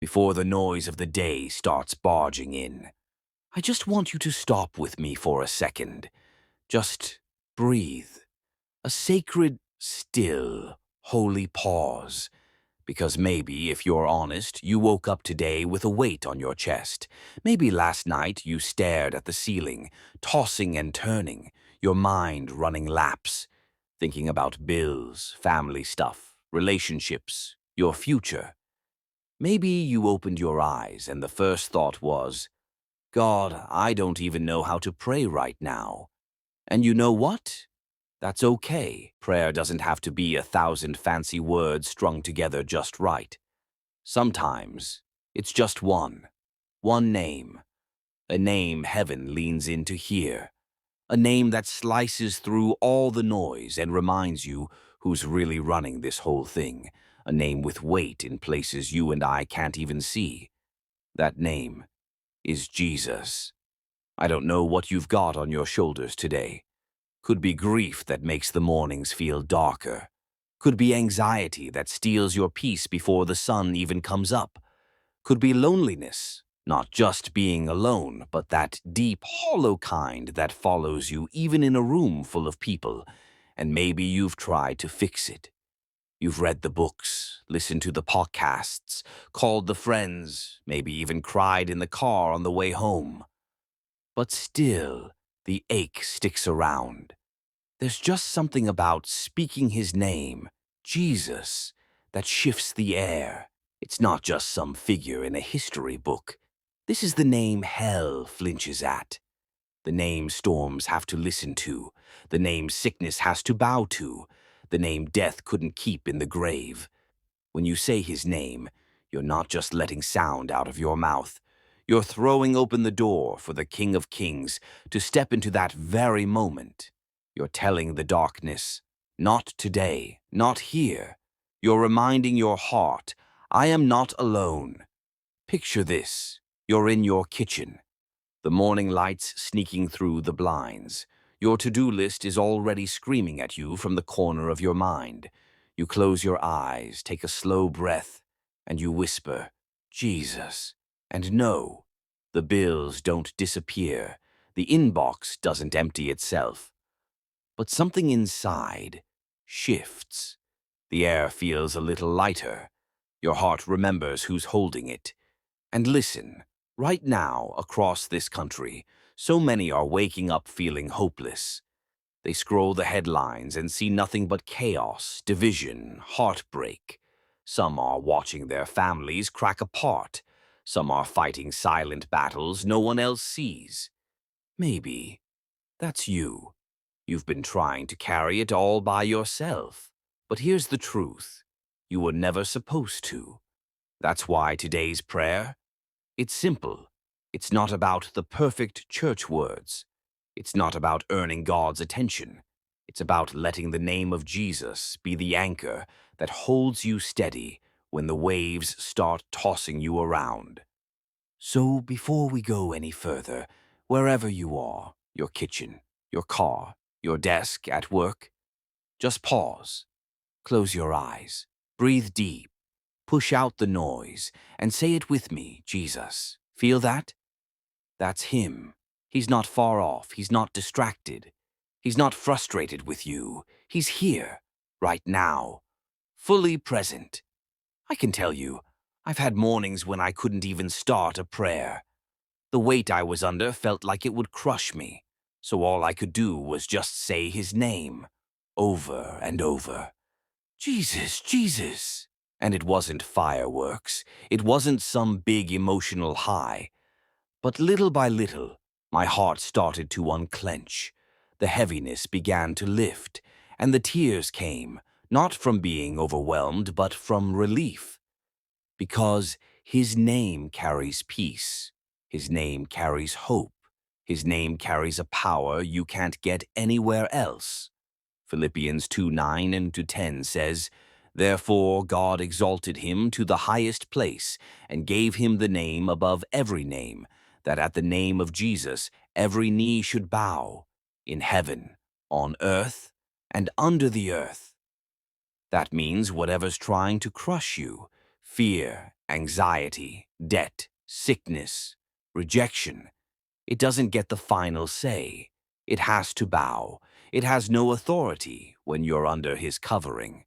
before the noise of the day starts barging in. I just want you to stop with me for a second. Just breathe. A sacred, still, holy pause. Because maybe, if you're honest, you woke up today with a weight on your chest. Maybe last night you stared at the ceiling, tossing and turning, your mind running laps, thinking about bills, family stuff, relationships, your future. Maybe you opened your eyes and the first thought was, God, I don't even know how to pray right now. And you know what? That's okay. Prayer doesn't have to be 1,000 fancy words strung together just right. Sometimes, it's just one name. A name heaven leans in to hear. A name that slices through all the noise and reminds you who's really running this whole thing. A name with weight in places you and I can't even see. That name is Jesus. I don't know what you've got on your shoulders today. Could be grief that makes the mornings feel darker. Could be anxiety that steals your peace before the sun even comes up. Could be loneliness, not just being alone, but that deep, hollow kind that follows you even in a room full of people. And maybe you've tried to fix it. You've read the books, listened to the podcasts, called the friends, maybe even cried in the car on the way home. But still, the ache sticks around. There's just something about speaking his name, Jesus, that shifts the air. It's not just some figure in a history book. This is the name hell flinches at. The name storms have to listen to. The name sickness has to bow to. The name death couldn't keep in the grave. When you say his name, you're not just letting sound out of your mouth. You're throwing open the door for the King of Kings to step into that very moment. You're telling the darkness, not today, not here. You're reminding your heart, I am not alone. Picture this. You're in your kitchen. The morning lights sneaking through the blinds. Your to-do list is already screaming at you from the corner of your mind. You close your eyes, take a slow breath, and you whisper, Jesus. And no, the bills don't disappear. The inbox doesn't empty itself. But something inside shifts. The air feels a little lighter. Your heart remembers who's holding it. And listen, right now, across this country, so many are waking up feeling hopeless. They scroll the headlines and see nothing but chaos, division, heartbreak. Some are watching their families crack apart. Some are fighting silent battles no one else sees. Maybe that's you. You've been trying to carry it all by yourself. But here's the truth. You were never supposed to. That's why today's prayer, it's simple. It's not about the perfect church words. It's not about earning God's attention. It's about letting the name of Jesus be the anchor that holds you steady when the waves start tossing you around. So before we go any further, wherever you are, your kitchen, your car, your desk at work, just pause, close your eyes, breathe deep, push out the noise, and say it with me, Jesus. Feel that? That's him. He's not far off. He's not distracted. He's not frustrated with you. He's here, right now, fully present. I can tell you, I've had mornings when I couldn't even start a prayer. The weight I was under felt like it would crush me, so all I could do was just say his name, over and over. Jesus, Jesus. And it wasn't fireworks. It wasn't some big emotional high. But little by little, my heart started to unclench. The heaviness began to lift, and the tears came, not from being overwhelmed, but from relief. Because his name carries peace. His name carries hope. His name carries a power you can't get anywhere else. Philippians 2:9 and to 10 says, Therefore God exalted him to the highest place and gave him the name above every name, that at the name of Jesus every knee should bow, in heaven, on earth, and under the earth. That means whatever's trying to crush you, fear, Anxiety, debt, sickness, rejection. It doesn't get the final say. It has to bow. It has no authority when you're under his covering.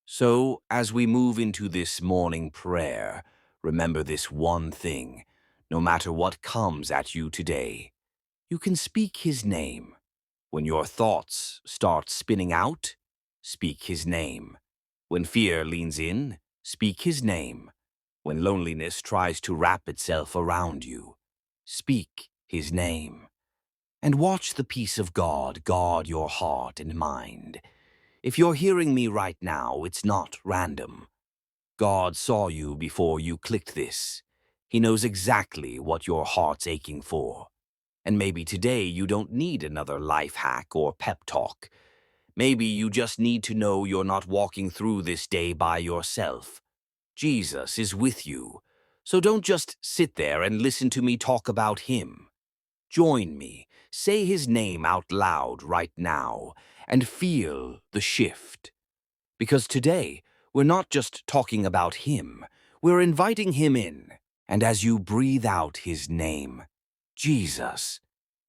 So, as we move into this morning prayer, remember this one thing. No matter what comes at you today, you can speak his name. When your thoughts start spinning out, speak his name. When fear leans in, speak his name. When loneliness tries to wrap itself around you, speak his name. And watch the peace of God guard your heart and mind. If you're hearing me right now, it's not random. God saw you before you clicked this. He knows exactly what your heart's aching for. And maybe today you don't need another life hack or pep talk. Maybe you just need to know you're not walking through this day by yourself. Jesus is with you. So don't just sit there and listen to me talk about him. Join me, say his name out loud right now, and feel the shift. Because today, we're not just talking about him, we're inviting him in. And as you breathe out his name, Jesus,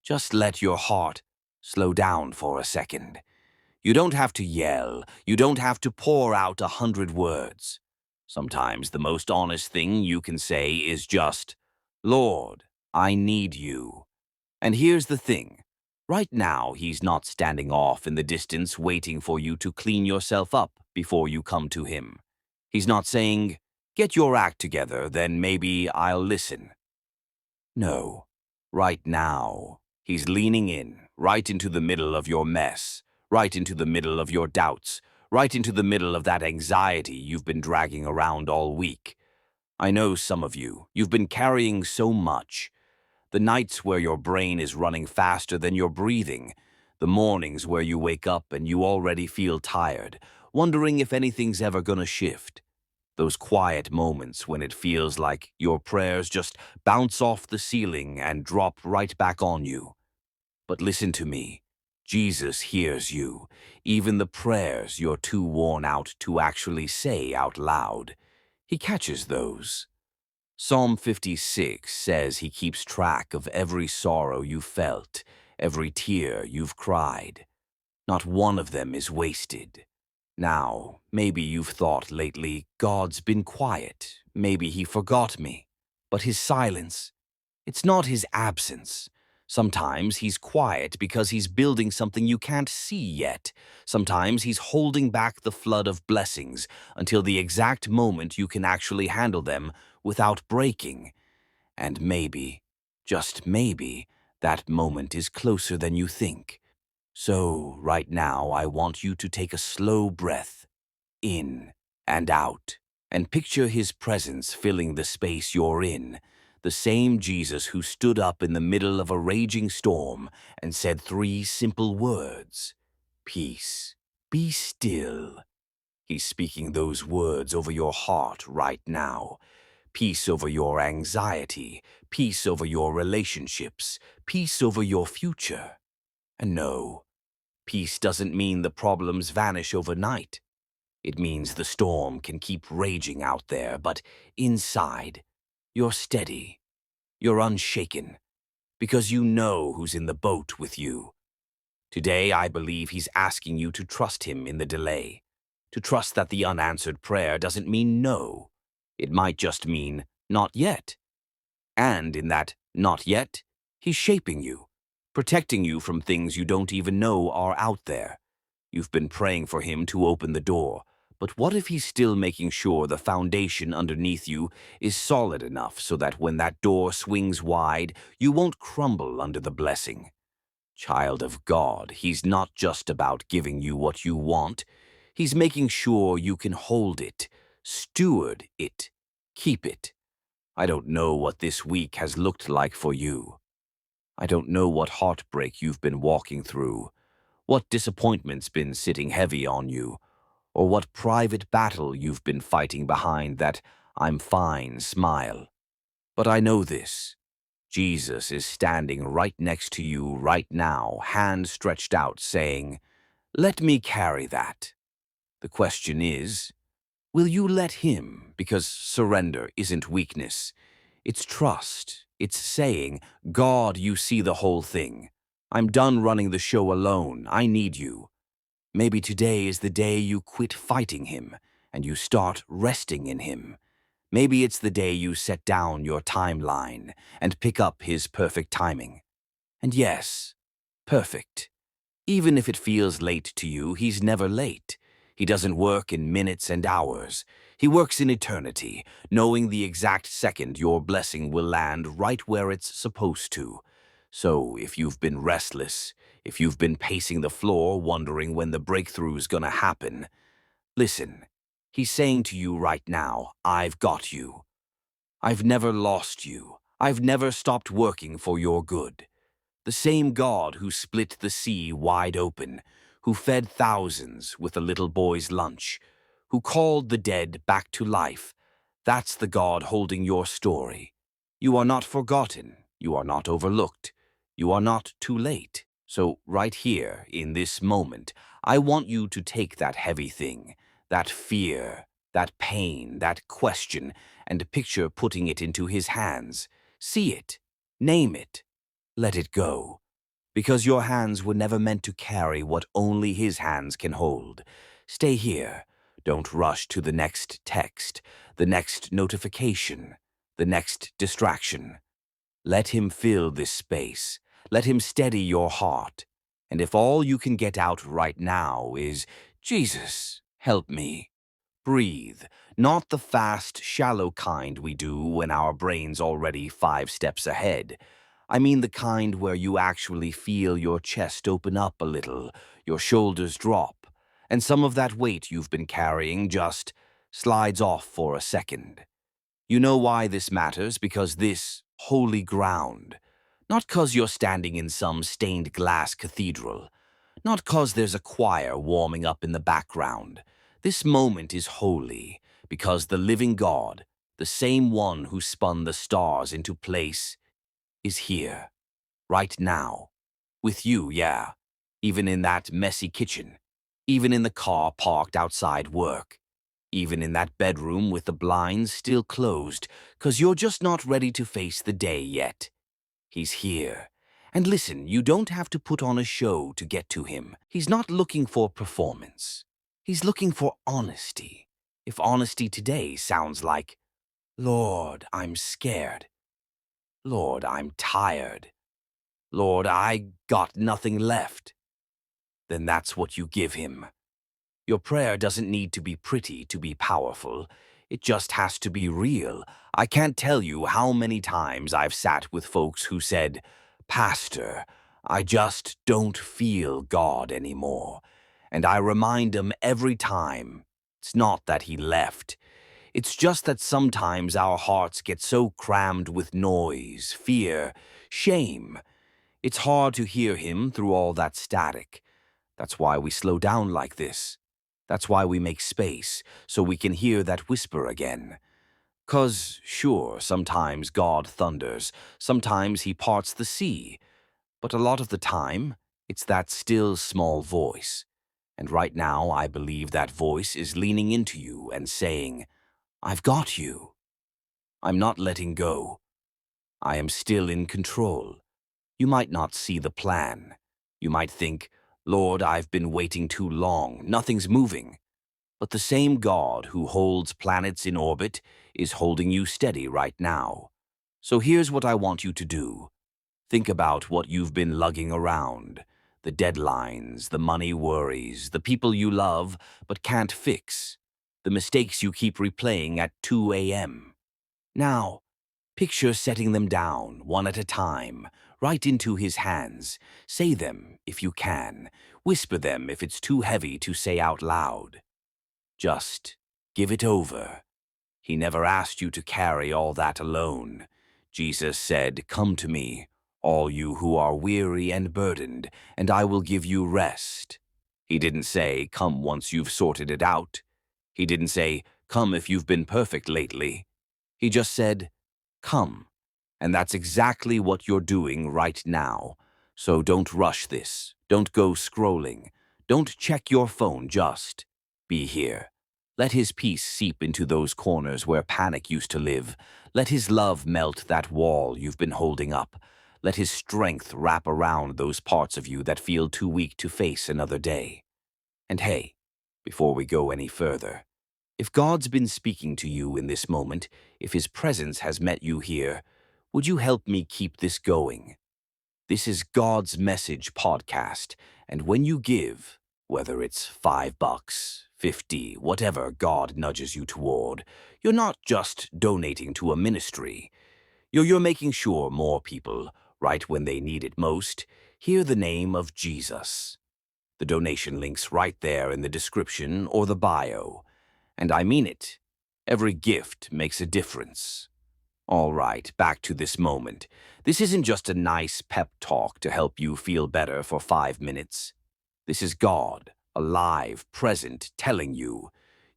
just let your heart slow down for a second. You don't have to yell, you don't have to pour out 100 words. Sometimes the most honest thing you can say is just, Lord, I need you. And here's the thing. Right now, he's not standing off in the distance waiting for you to clean yourself up before you come to him. He's not saying, get your act together, then maybe I'll listen. No. Right now, he's leaning in, right into the middle of your mess, right into the middle of your doubts, right into the middle of that anxiety you've been dragging around all week. I know some of you, you've been carrying so much. The nights where your brain is running faster than you're breathing. The mornings where you wake up and you already feel tired, wondering if anything's ever gonna shift. Those quiet moments when it feels like your prayers just bounce off the ceiling and drop right back on you. But listen to me. Jesus hears you, even the prayers you're too worn out to actually say out loud. He catches those. Psalm 56 says he keeps track of every sorrow you felt, every tear you've cried. Not one of them is wasted. Now, maybe you've thought lately, God's been quiet, maybe he forgot me. But his silence, it's not his absence. Sometimes he's quiet because he's building something you can't see yet. Sometimes he's holding back the flood of blessings until the exact moment you can actually handle them without breaking. And maybe, just maybe, that moment is closer than you think. So, right now, I want you to take a slow breath, in and out, and picture his presence filling the space you're in. The same Jesus who stood up in the middle of a raging storm and said 3 simple words. Peace, be still. He's speaking those words over your heart right now. Peace over your anxiety, peace over your relationships, peace over your future. And no, peace doesn't mean the problems vanish overnight. It means the storm can keep raging out there, but inside, you're steady, you're unshaken, because you know who's in the boat with you. Today, I believe he's asking you to trust him in the delay, to trust that the unanswered prayer doesn't mean no. It might just mean not yet. And in that not yet, he's shaping you, protecting you from things you don't even know are out there. You've been praying for him to open the door, but what if he's still making sure the foundation underneath you is solid enough so that when that door swings wide, you won't crumble under the blessing? Child of God, he's not just about giving you what you want. He's making sure you can hold it, steward it, keep it. I don't know what this week has looked like for you. I don't know what heartbreak you've been walking through, what disappointment's been sitting heavy on you, or what private battle you've been fighting behind that I'm fine smile. But I know this. Jesus is standing right next to you right now, hand stretched out, saying, let me carry that. The question is, Will you let him? Because surrender isn't weakness. It's trust. It's saying, God, you see the whole thing. I'm done running the show alone. I need you. Maybe today is the day you quit fighting him and you start resting in him. Maybe it's the day you set down your timeline and pick up his perfect timing. And yes, perfect. Even if it feels late to you, he's never late. He doesn't work in minutes and hours. He works in eternity, knowing the exact second your blessing will land right where it's supposed to. So if you've been restless, if you've been pacing the floor wondering when the breakthrough's gonna happen, listen. He's saying to you right now, I've got you. I've never lost you. I've never stopped working for your good. The same God who split the sea wide open, who fed thousands with a little boy's lunch, who called the dead back to life, that's the God holding your story. You are not forgotten. You are not overlooked. You are not too late. So right here, in this moment, I want you to take that heavy thing, that fear, that pain, that question, and picture putting it into his hands. See it. Name it. Let it go. Because your hands were never meant to carry what only his hands can hold. Stay here. Don't rush to the next text, the next notification, the next distraction. Let him fill this space. Let him steady your heart. And if all you can get out right now is, Jesus, help me. Breathe, not the fast, shallow kind we do when our brain's already 5 steps ahead. I mean the kind where you actually feel your chest open up a little, your shoulders drop, and some of that weight you've been carrying just slides off for a second. You know why this matters? Because this holy ground, not 'cause you're standing in some stained glass cathedral, not 'cause there's a choir warming up in the background. This moment is holy because the living God, the same one who spun the stars into place, is here, right now, with you, yeah, even in that messy kitchen, even in the car parked outside work, even in that bedroom with the blinds still closed, 'cause you're just not ready to face the day yet. He's here. And listen, you don't have to put on a show to get to him. He's not looking for performance. He's looking for honesty. If honesty today sounds like, Lord, I'm scared. Lord, I'm tired. Lord, I got nothing left. Then that's what you give him. Your prayer doesn't need to be pretty to be powerful. It just has to be real. I can't tell you how many times I've sat with folks who said, Pastor, I just don't feel God anymore. And I remind them every time, it's not that he left. It's just that sometimes our hearts get so crammed with noise, fear, shame. It's hard to hear him through all that static. That's why we slow down like this. That's why we make space, so we can hear that whisper again. 'Cause, sure, sometimes God thunders, sometimes he parts the sea, but a lot of the time, it's that still small voice. And right now, I believe that voice is leaning into you and saying, I've got you. I'm not letting go. I am still in control. You might not see the plan. You might think, Lord, I've been waiting too long. Nothing's moving. But the same God who holds planets in orbit is holding you steady right now. So here's what I want you to do. Think about what you've been lugging around. The deadlines, the money worries, the people you love but can't fix. The mistakes you keep replaying at 2 a.m. Now, picture setting them down, one at a time, right into his hands. Say them if you can. Whisper them if it's too heavy to say out loud. Just give it over. He never asked you to carry all that alone. Jesus said, Come to me, all you who are weary and burdened, and I will give you rest. He didn't say, Come once you've sorted it out. He didn't say, Come if you've been perfect lately. He just said, Come. And that's exactly what you're doing right now. So don't rush this. Don't go scrolling. Don't check your phone, just be here. Let his peace seep into those corners where panic used to live. Let his love melt that wall you've been holding up. Let his strength wrap around those parts of you that feel too weak to face another day. And hey, before we go any further, if God's been speaking to you in this moment, if his presence has met you here, would you help me keep this going? This is God's Message podcast, and when you give, whether it's $5, 50, whatever God nudges you toward, you're not just donating to a ministry. You're making sure more people, right when they need it most, hear the name of Jesus. The donation link's right there in the description or the bio. And I mean it. Every gift makes a difference. All right, back to this moment. This isn't just a nice pep talk to help you feel better for 5 minutes. This is God, alive, present, telling you,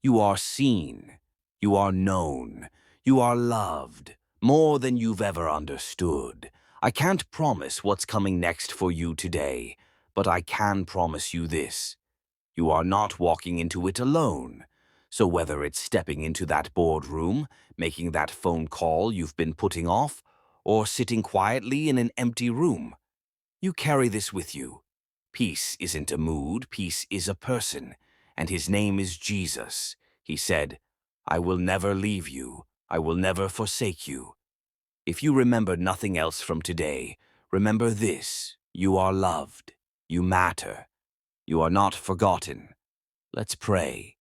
you are seen, you are known, you are loved, more than you've ever understood. I can't promise what's coming next for you today, but I can promise you this. You are not walking into it alone. So whether it's stepping into that boardroom, making that phone call you've been putting off, or sitting quietly in an empty room, you carry this with you. Peace isn't a mood, peace is a person, and his name is Jesus. He said, I will never leave you, I will never forsake you. If you remember nothing else from today, remember this: you are loved, you matter, you are not forgotten. Let's pray.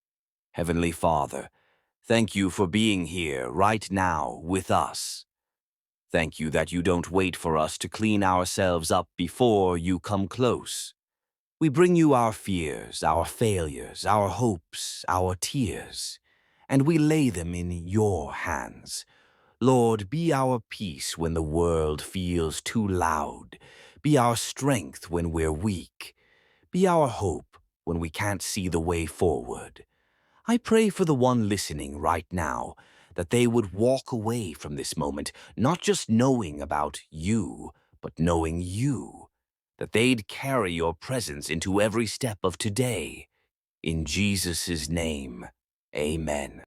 Heavenly Father, thank you for being here right now with us. Thank you that you don't wait for us to clean ourselves up before you come close. We bring you our fears, our failures, our hopes, our tears, and we lay them in your hands. Lord, be our peace when the world feels too loud. Be our strength when we're weak. Be our hope when we can't see the way forward. I pray for the one listening right now, that they would walk away from this moment not just knowing about you, but knowing you, that they'd carry your presence into every step of today. In Jesus' name, amen.